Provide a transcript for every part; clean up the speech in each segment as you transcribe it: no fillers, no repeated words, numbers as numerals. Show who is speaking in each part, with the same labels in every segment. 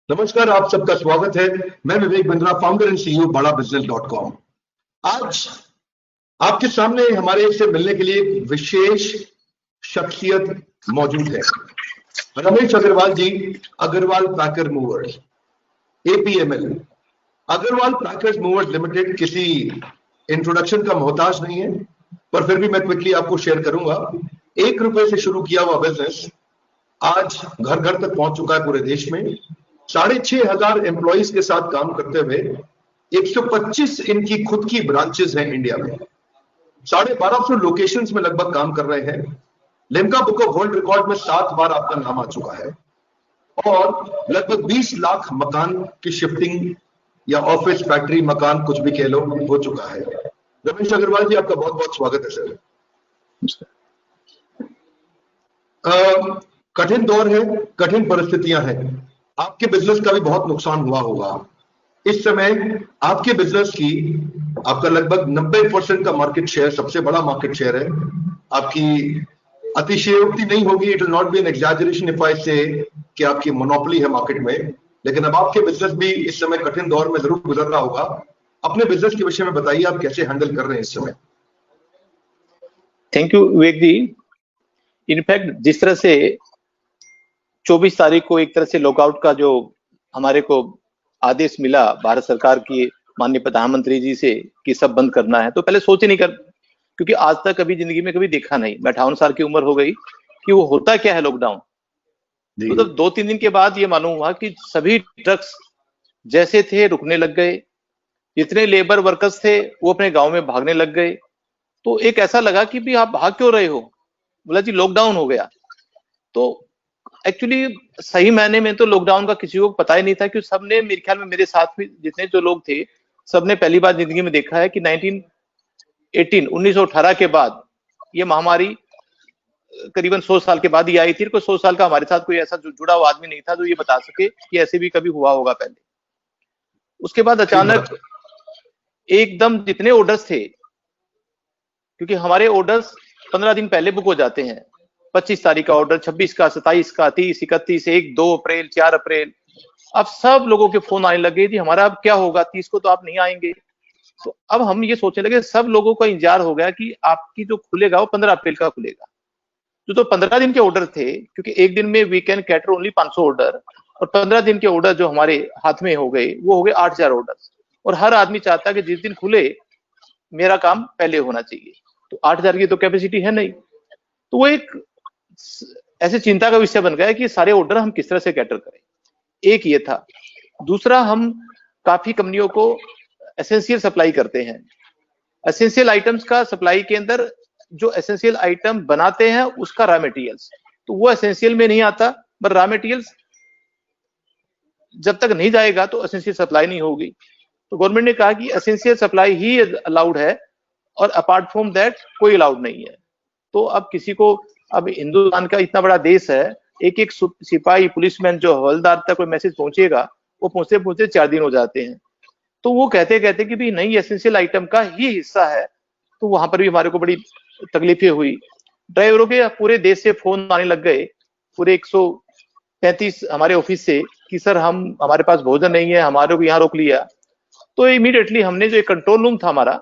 Speaker 1: नमस्कार, आप सबका स्वागत है। मैं Vivek Bindra, founder and CEO badabusiness.com। आज आपके सामने हमारे से मिलने के लिए एक विशेष शख्सियत मौजूद है। Ramesh Agarwal ji, Agarwal Packer Movers, APML। Agarwal Packers Movers Limited किसी इंट्रोडक्शन का मोहताज नहीं है, पर फिर भी मैं क्विकली आपको शेयर करूंगा। 1 रुपए से शुरू किया हुआ बिजनेस आज घर घर तक पहुंच चुका है पूरे देश में। 6,500 एम्प्लॉइज के साथ काम करते हुए 125 इनकी खुद की ब्रांचेस हैं इंडिया में। 1250 लोकेशंस में लगभग काम कर रहे हैं। Limca book of world record में 7 बार आपका नाम आ चुका है और लगभग 20 लाख मकान की शिफ्टिंग या ऑफिस, फैक्ट्री, मकान कुछ भी कह लो, हो चुका है। रमेश अग्रवाल जी, आपका बहुत बहुत स्वागत है सर। कठिन दौर है, कठिन परिस्थितियां हैं। आपके बिजनेस का भी बहुत नुकसान हुआ होगा। इस समय आपके बिजनेस की आपका लगभग 90% का मार्केट शेयर, सबसे बड़ा मार्केट शेयर है। आपकी अतिशयोक्ति नहीं होगी, it will not be an exaggeration if I say कि आपकी मोनोपोली है मार्केट में, लेकिन अब आपके बिजनेस भी इस समय कठिन दौर में जरूर गुजर रहा होगा। अपने बिजनेस के विषय में बताइए, आप कैसे हैंडल कर रहे हैं इस समय।
Speaker 2: Thank you Vivek ji. In fact जिस तरह से 24 तारीख को एक तरह से लॉकआउट का जो हमारे को आदेश मिला भारत सरकार की माननीय प्रधानमंत्री जी से कि सब बंद करना है, तो पहले सोच ही नहीं कर, क्योंकि आज तक कभी जिंदगी में कभी देखा नहीं। मैं 58 साल की उम्र हो गई कि वो होता क्या है लॉकडाउन। तो 2-3 दिन के बाद ये मालूम हुआ कि सभी ट्रक्स जैसे थे रुकने लग गए। जितने लेबर वर्कर्स थे वो अपने गांव में भागने लग गए। तो एक ऐसा लगा कि भी आप भाग क्यों रहे हो? बोला जी लॉकडाउन हो गया। तो एक्चुअली सही मायने में तो लॉकडाउन का किसी को पता ही नहीं था, कि सबने, मेरे ख्याल में मेरे साथ भी जितने जो लोग थे, सबने पहली बार जिंदगी में देखा है कि 1918 के बाद ये महामारी करीबन 100 साल के बाद ही आई थी। कोई 100 साल का हमारे साथ कोई ऐसा जुड़ा हुआ आदमी नहीं था जो ये बता सके कि ऐसे भी कभी हुआ होगा पहले। उसके बाद अचानक एकदम जितने ऑर्डर्स थे, क्योंकि हमारे ऑर्डर्स 15 दिन पहले बुक हो जाते हैं। 25 तारीख का ऑर्डर, 26 का, 27 का, 30, 31, 1, 2 अप्रैल, 4 अप्रैल। अब सब लोगों के फोन आने लगे थी, हमारा अब क्या होगा, 30 को तो आप नहीं आएंगे। तो अब हम ये सोचने लगे, सब लोगों का इंतजार हो गया कि आपकी जो खुलेगा वो 15 अप्रैल का खुलेगा। तो 15 दिन के ऑर्डर थे, क्योंकि एक दिन में we can cater only 500 order, और 15 दिन के ऑर्डर जो हमारे हाथ में हो गए वो हो गए 8,000 ऑर्डर। और हर आदमी चाहता है कि जिस दिन खुले मेरा काम पहले होना चाहिए। तो 8,000 की तो कैपेसिटी है नहीं। तो वो एक ऐसे चिंता का विषय बन गया कि सारे ऑर्डर हम किस तरह से कैटर करें। एक ये था। दूसरा, हम काफी कंपनियों को एसेंशियल सप्लाई करते हैं। एसेंशियल आइटम्स का सप्लाई के अंदर जो एसेंशियल आइटम बनाते हैं उसका रॉ मटेरियल्स, तो वो एसेंशियल में नहीं आता। पर रॉ मटेरियल्स जब तक नहीं जाएगा तो एसेंशियल सप्लाई नहीं होगी। तो गवर्नमेंट ने कहा कि एसेंशियल सप्लाई ही अलाउड है और अपार्ट फ्रॉम दैट कोई अलाउड नहीं है। तो अब किसी को, अब हिंदुस्तान का इतना बड़ा देश है, एक एक सिपाही, पुलिसमैन, जो हवलदार तक कोई मैसेज पहुंचेगा वो पहुंचते पहुंचते 4 दिन हो जाते हैं। तो वो कहते कहते कि भी नहीं, एसेंशियल आइटम का ही हिस्सा है। तो वहां पर भी हमारे को बड़ी तकलीफें हुई। ड्राइवरों के पूरे देश से फोन आने लग गए, पूरे 135 हमारे ऑफिस से, कि सर हमारे पास भोजन नहीं है, हमारे को यहाँ रोक लिया। तो इमीडिएटली हमने जो एक कंट्रोल रूम था हमारा,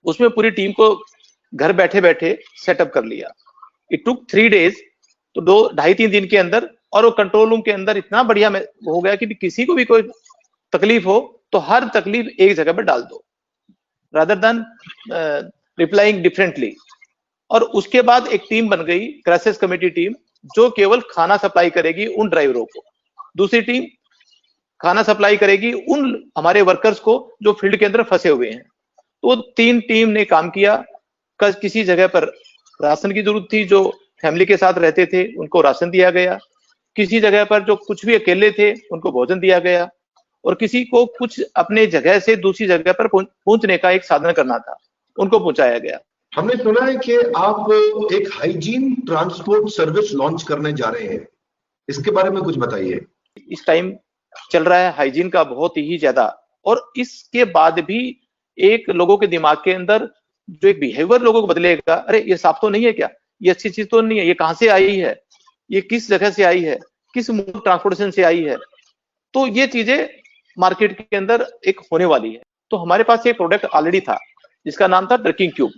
Speaker 2: उसमें पूरी टीम को घर बैठे बैठे सेटअप कर लिया। इट टुक 3 डेज, तो 2-2.5-3 दिन के अंदर। और वो कंट्रोल रूम के अंदर इतना बढ़िया हो गया कि किसी को भी कोई तकलीफ हो तो हर तकलीफ एक जगह पर डाल दो, रादर देन रिप्लाइंग डिफरेंटली। और उसके बाद एक टीम बन गई, क्राइसिस कमेटी टीम, जो केवल खाना सप्लाई करेगी उन ड्राइवरों को। दूसरी टीम खाना सप्लाई करेगी उन हमारे वर्कर्स को जो फील्ड के अंदर फंसे हुए हैं। तो 3 टीम ने काम किया। किसी जगह पर राशन की जरूरत थी, जो फैमिली के साथ रहते थे उनको राशन दिया गया। किसी जगह पर जो कुछ भी अकेले थे उनको भोजन दिया गया। और किसी को कुछ अपने जगह से दूसरी जगह पर पहुंचने का एक साधन करना था, उनको पहुंचाया गया।
Speaker 1: हमने सुना है कि आप एक हाइजीन ट्रांसपोर्ट सर्विस लॉन्च करने जा रहे हैं, इसके बारे में कुछ बताइए।
Speaker 2: इस टाइम चल रहा है हाइजीन का बहुत ही ज्यादा, और इसके बाद भी एक लोगों के दिमाग के अंदर जो एक बिहेवियर लोगों को बदलेगा, अरे ये साफ तो नहीं है क्या, ये अच्छी चीज तो नहीं है, ये कहां से आई है, ये किस जगह से आई है, किस मोड ट्रांसपोर्टेशन से आई है। तो ये चीजें मार्केट के अंदर एक होने वाली है। तो हमारे पास एक प्रोडक्ट ऑलरेडी था जिसका नाम था ट्रकिंग क्यूब।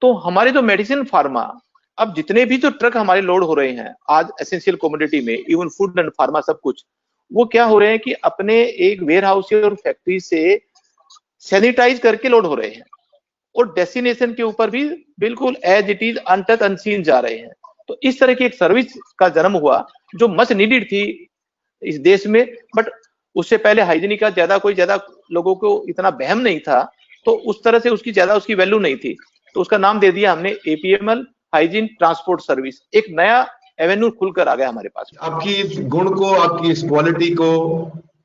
Speaker 2: तो हमारे जो मेडिसिन फार्मा, अब जितने भी जो ट्रक हमारे लोड हो रहे हैं आज एसेंशियल कमोडिटी में, इवन फूड एंड फार्मा सब कुछ, वो क्या हो रहे हैं कि अपने एक वेयर हाउस और फैक्ट्री से सैनिटाइज करके लोड हो रहे हैं और डेस्टिनेशन के ऊपर भी बिल्कुल as it is untouch unseen जा रहे हैं। तो इस तरह की एक सर्विस का जन्म हुआ जो मच नीडेड थी इस देश में, बट उससे पहले हाइजीनिक का ज्यादा लोगों को इतना बहम नहीं था, तो उस तरह से उसकी वैल्यू नहीं थी। तो उसका नाम दे दिया हमने एपीएमएल, हाइजीन ट्रांसपोर्ट सर्विस। एक नया एवेन्यू खुलकर आ गया हमारे पास।
Speaker 1: आपकी इस गुण को, आपकी इस क्वालिटी को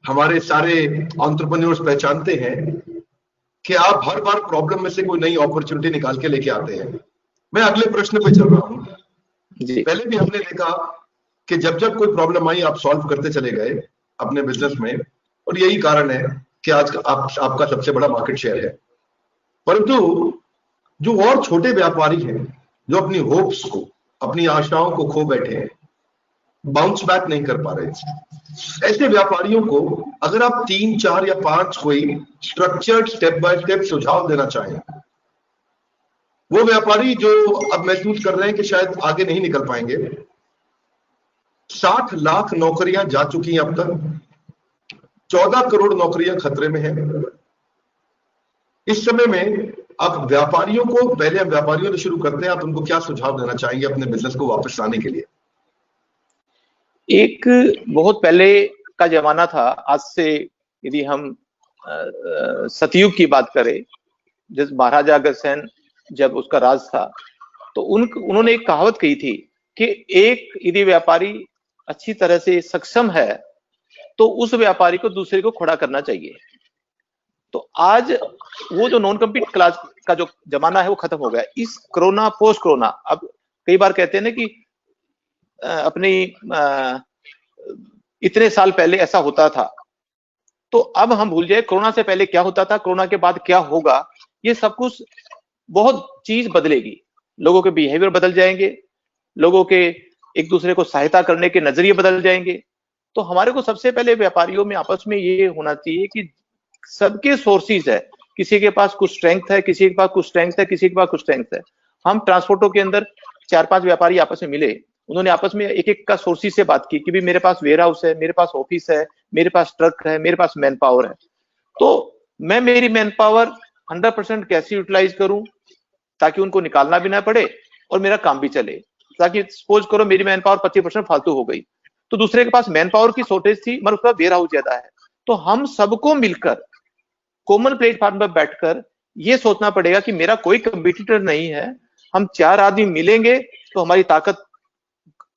Speaker 1: हमारे सारे एंटरप्रेन्योर्स पहचानते हैं कि आप हर बार प्रॉब्लम में से कोई नई अपॉर्चुनिटी निकाल के लेके आते हैं। मैं अगले प्रश्न पे चल रहा हूँ। पहले भी हमने देखा कि जब जब कोई प्रॉब्लम आई आप सॉल्व करते चले गए अपने बिजनेस में, और यही कारण है कि आज आपका सबसे बड़ा मार्केट शेयर है। परंतु जो और छोटे व्यापारी हैं जो अपनी होप्स को, अपनी आशाओं को खो बैठे हैं, बाउंस बैक नहीं कर पा रहे, ऐसे व्यापारियों को अगर आप 3, 4 या 5 कोई स्ट्रक्चर्ड स्टेप बाय स्टेप सुझाव देना चाहें, वो व्यापारी जो अब महसूस कर रहे हैं कि शायद आगे नहीं निकल पाएंगे। 60 लाख नौकरियां जा चुकी हैं अब तक, 14 करोड़ नौकरियां खतरे में हैं। इस समय में आप व्यापारियों को, पहले हम व्यापारियों से शुरू करते हैं, आप उनको क्या सुझाव देना चाहेंगे अपने बिजनेस को वापस लाने के लिए?
Speaker 2: एक बहुत पहले का जमाना था, आज से यदि हम सतयुग की बात करें, जिस महाराजा अग्रसेन जब उसका राज था, तो उन्होंने एक कहावत कही थी कि एक यदि व्यापारी अच्छी तरह से सक्षम है तो उस व्यापारी को दूसरे को खड़ा करना चाहिए। तो आज वो जो नॉन कम्पीट क्लास का जो जमाना है वो खत्म हो गया। इस कोरोना, पोस्ट कोरोना, अब कई बार कहते हैं ना कि अपनी इतने साल पहले ऐसा होता था, तो अब हम भूल जाए कोरोना से पहले क्या होता था, कोरोना के बाद क्या होगा। ये सब कुछ बहुत चीज बदलेगी, लोगों के बिहेवियर बदल जाएंगे, लोगों के एक दूसरे को सहायता करने के नजरिए बदल जाएंगे। तो हमारे को सबसे पहले व्यापारियों में आपस में ये होना चाहिए कि सबके सोर्सेज है, किसी के पास कुछ स्ट्रेंथ है, किसी के पास कुछ स्ट्रेंथ है, किसी के पास कुछ स्ट्रेंथ है। हम ट्रांसपोर्टों के अंदर 4-5 व्यापारी आपस में मिले, उन्होंने आपस में एक का सोर्सेज से बात की कि भी मेरे पास वेयर हाउस है, मेरे पास ऑफिस है, मेरे पास ट्रक है, मेरे पास मैन पावर है, तो मैं मेरी मैन पावर 100% कैसे यूटिलाइज करूं ताकि उनको निकालना भी ना पड़े और मेरा काम भी चले। ताकि सपोज करो मेरी मैन पावर 25% फालतू हो गई, तो दूसरे के पास मैन पावर की शॉर्टेज थी मगर उसका वेयर हाउस ज्यादा है, तो हम सबको मिलकर कॉमन प्लेटफॉर्म पर बैठकर ये सोचना पड़ेगा कि मेरा कोई कंपटीटर नहीं है, हम 4 आदमी मिलेंगे तो हमारी ताकत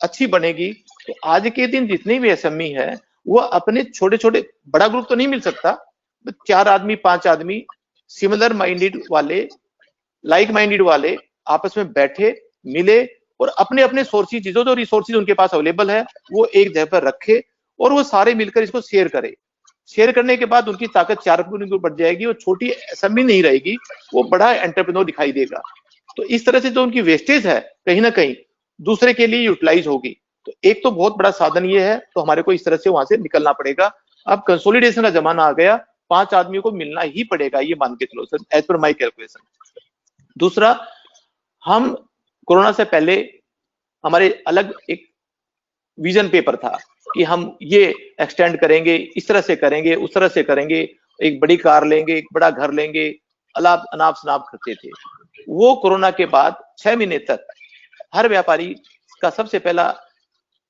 Speaker 2: अच्छी बनेगी। तो आज के दिन जितनी भी एसएमई है वो अपने छोटे छोटे, बड़ा ग्रुप तो नहीं मिल सकता, 4 आदमी 5 आदमी सिमिलर माइंडेड वाले, लाइक माइंडेड वाले आपस में बैठे, मिले और अपने अपने सोर्सेज, जो रिसोर्सेज उनके पास अवेलेबल है वो एक जगह पर रखे और वो सारे मिलकर इसको शेयर करें। शेयर करने के बाद उनकी ताकत 4 गुनी बढ़ जाएगी, वो छोटी एसएमई नहीं रहेगी, वो बड़ा एंटरप्रेन्योर दिखाई देगा। तो इस तरह से जो उनकी वेस्टेज है कहीं ना कहीं दूसरे के लिए यूटिलाइज होगी। तो एक तो बहुत बड़ा साधन ये है, तो हमारे को इस तरह से वहां से निकलना पड़ेगा। अब कंसोलिडेशन का जमाना आ गया, 5 आदमियों को मिलना ही पड़ेगा, ये मान के चलो सर, एज पर माई कैलकुलेशन। दूसरा, हम कोरोना से पहले हमारे अलग एक विजन पेपर था कि हम ये एक्सटेंड करेंगे, इस तरह से करेंगे, उस तरह से करेंगे, एक बड़ी कार लेंगे, एक बड़ा घर लेंगे, अनाप शनाप करते थे। वो कोरोना के बाद 6 महीने तक हर व्यापारी का सबसे पहला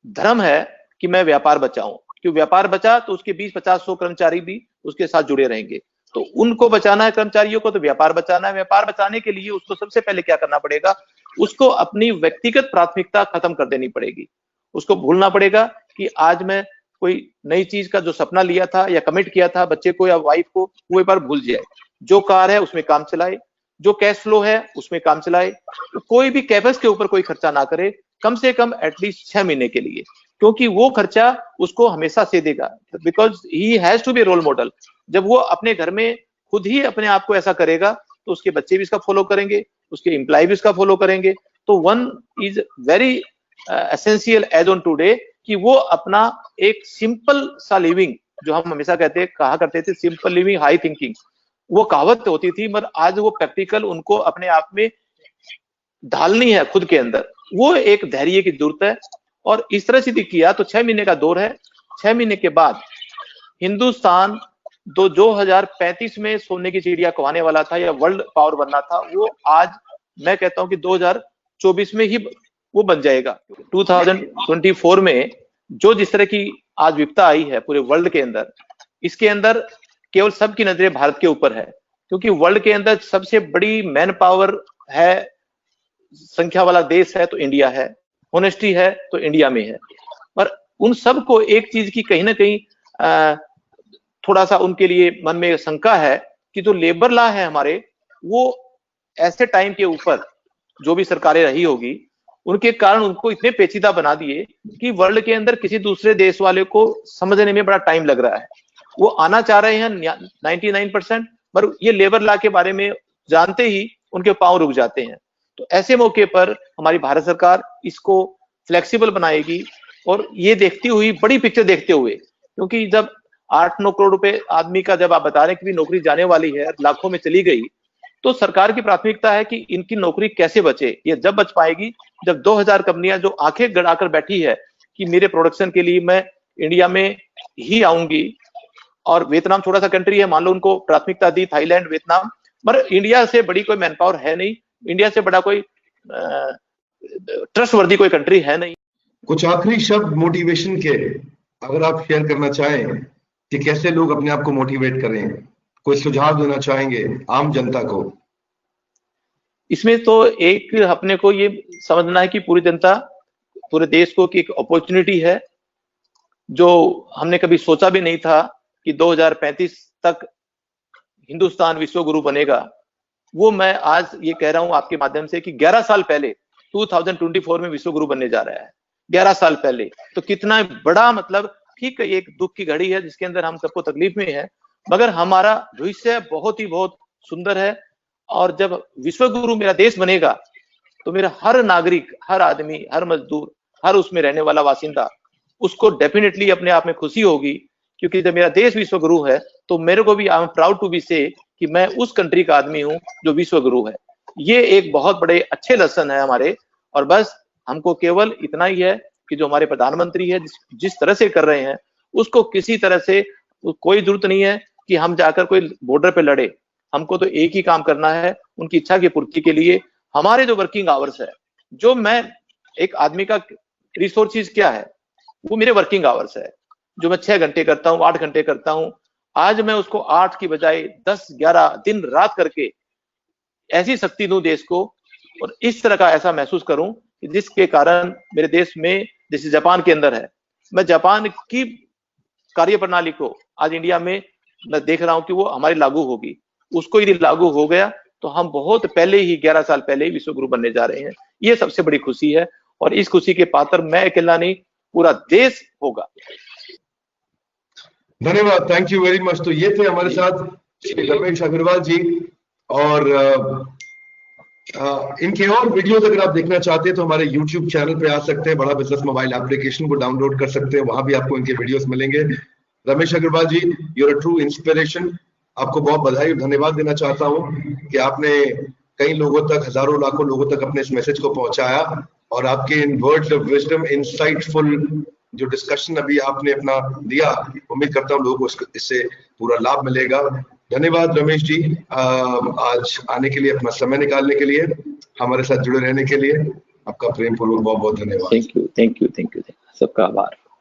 Speaker 2: धर्म है कि मैं व्यापार बचाऊं, क्योंकि व्यापार बचा तो उसके 20-50-100 कर्मचारी भी उसके साथ जुड़े रहेंगे। तो उनको बचाना है कर्मचारियों को, तो व्यापार बचाना है। व्यापार बचाने के लिए उसको सबसे पहले क्या करना पड़ेगा, उसको अपनी व्यक्तिगत प्राथमिकता खत्म कर देनी पड़ेगी। उसको भूलना पड़ेगा कि आज मैं कोई नई चीज का जो सपना लिया था या कमिट किया था बच्चे को या वाइफ को, वो एक बार भूल जाए। जो कार है उसमें काम चलाए, जो कैश फ्लो है उसमें काम चलाए, तो कोई भी कैपेक्स के ऊपर कोई खर्चा ना करे, कम से कम एटलीस्ट 6 महीने के लिए, क्योंकि वो खर्चा उसको हमेशा से देगा, because he has to be role model. जब वो अपने घर में खुद ही अपने आप को ऐसा करेगा तो उसके बच्चे भी इसका फॉलो करेंगे, उसके एम्प्लॉय भी इसका फॉलो करेंगे। तो one is very essential as on today कि वो अपना एक सिंपल सा लिविंग जो हम हमेशा कहा करते थे सिंपल लिविंग हाई थिंकिंग, वो कहावत होती थी, मगर आज वो प्रैक्टिकल उनको अपने आप में ढालनी है खुद के अंदर, वो एक धैर्य की जरूरत है। और इस तरह से किया तो 6 महीने का दौर है। 6 महीने के बाद हिंदुस्तान 2035 में सोने की चिड़िया कहने वाला था या वर्ल्ड पावर बनना था, वो आज मैं कहता हूं कि 2024 में ही वो बन जाएगा। 2024 में जो जिस तरह की आज विपदा आई है पूरे वर्ल्ड के अंदर, इसके अंदर केवल सबकी नजरें भारत के ऊपर है, क्योंकि वर्ल्ड के अंदर सबसे बड़ी मैन पावर है, संख्या वाला देश है तो इंडिया है, ऑनेस्टी है तो इंडिया में है। पर उन सबको एक चीज की कहीं ना कहीं थोड़ा सा उनके लिए मन में शंका है कि जो लेबर लॉ है हमारे, वो ऐसे टाइम के ऊपर जो भी सरकारें रही होगी उनके कारण उनको इतने पेचीदा बना दिए कि वर्ल्ड के अंदर किसी दूसरे देश वाले को समझने में बड़ा टाइम लग रहा है। वो आना चाह रहे हैं 99%, पर ये लेबर लॉ के बारे में जानते ही उनके पांव रुक जाते हैं। तो ऐसे मौके पर हमारी भारत सरकार इसको फ्लेक्सिबल बनाएगी, और ये देखती हुई, बड़ी पिक्चर देखते हुए, क्योंकि जब 8-9 करोड़ रुपए आदमी का जब आप बता रहे हैं कि भी नौकरी जाने वाली है, लाखों में चली गई, तो सरकार की प्राथमिकता है कि इनकी नौकरी कैसे बचे। ये जब बच पाएगी जब 2000 कंपनियां जो आंखें गड़ाकर बैठी है कि मेरे प्रोडक्शन के लिए मैं इंडिया में ही आऊंगी, और वियतनाम छोटा सा कंट्री है, मान लो उनको प्राथमिकता दी, थाईलैंड, वियतनाम, पर इंडिया से बड़ी कोई मैन पावर है नहीं, इंडिया से बड़ा कोई ट्रस्टवर्दी कोई कंट्री है नहीं।
Speaker 1: कुछ आखिरी शब्द मोटिवेशन के अगर आप शेयर करना चाहें कि कैसे लोग अपने आप को मोटिवेट करें, कोई सुझाव देना चाहेंगे आम जनता को?
Speaker 2: इसमें तो एक अपने को ये समझना है कि पूरी जनता, पूरे देश को की एक अपॉर्चुनिटी है, जो हमने कभी सोचा भी नहीं था कि 2035 तक हिंदुस्तान विश्व गुरु बनेगा। वो मैं आज ये कह रहा हूं आपके माध्यम से कि 11 साल पहले 2024 में विश्व गुरु बनने जा रहा है। 11 साल पहले तो कितना बड़ा, मतलब ठीक है एक दुख की घड़ी है जिसके अंदर हम सबको तकलीफ में है, मगर हमारा भविष्य बहुत सुंदर है। और जब विश्व गुरु मेरा देश बनेगा तो मेरा हर नागरिक, हर आदमी, हर मजदूर, हर उसमें रहने वाला वासिंदा, उसको डेफिनेटली अपने आप में खुशी होगी, क्योंकि जब मेरा देश विश्व गुरु है तो मेरे को भी I am proud to be say कि मैं उस कंट्री का आदमी हूं जो विश्व गुरु है। ये एक बहुत बड़े अच्छे लेसन है हमारे। और बस हमको केवल इतना ही है कि जो हमारे प्रधानमंत्री है जिस तरह से कर रहे हैं, उसको किसी तरह से कोई जरूरत नहीं है कि हम जाकर कोई बॉर्डर पे लड़े। हमको तो एक ही काम करना है, उनकी इच्छा की पूर्ति के लिए। हमारे जो वर्किंग आवर्स है, जो मैं एक आदमी का रिसोर्सेज क्या है, वो मेरे वर्किंग आवर्स है, जो मैं 6 घंटे करता हूँ, 8 घंटे करता हूँ। आज मैं उसको 8 की बजाय 10-11 दिन रात करके ऐसी शक्ति दूं देश को, और इस तरह का ऐसा महसूस करूं कि जिसके कारण मेरे देश में, जैसे जापान के अंदर है, मैं जापान की कार्य प्रणाली को आज इंडिया में मैं देख रहा हूं कि वो हमारी लागू होगी। उसको यदि लागू हो गया तो हम बहुत पहले ही, 11 साल पहले ही विश्व गुरु बनने जा रहे हैं। ये सबसे बड़ी खुशी है, और इस खुशी के पात्र मैं अकेला नहीं, पूरा देश होगा।
Speaker 1: धन्यवाद, थैंक यू वेरी मच। तो ये थे हमारे साथ श्री रमेश अग्रवाल जी, और इनके और वीडियोस अगर आप देखना चाहते हैं तो हमारे YouTube चैनल पे आ सकते हैं, बड़ा बिजनेस मोबाइल एप्लीकेशन को डाउनलोड कर सकते हैं, वहां भी आपको इनके वीडियोस मिलेंगे। Ramesh Agarwal ji, you are a true inspiration. आपको बहुत बधाई और धन्यवाद देना चाहता हूं कि आपने कई लोगों तक, हजारों लाखों लोगों तक अपने इस मैसेज को पहुंचाया, और आपके इन वर्ड्स ऑफ विजडम, इंसाइटफुल जो डिस्कशन अभी आपने अपना दिया, उम्मीद करता हूं लोगों को इससे पूरा लाभ मिलेगा। धन्यवाद रमेश जी, आज आने के लिए, अपना समय निकालने के लिए, हमारे साथ जुड़े रहने के लिए आपका प्रेम पूर्वक बहुत बहुत धन्यवाद।
Speaker 2: थैंक यू सबका आभार।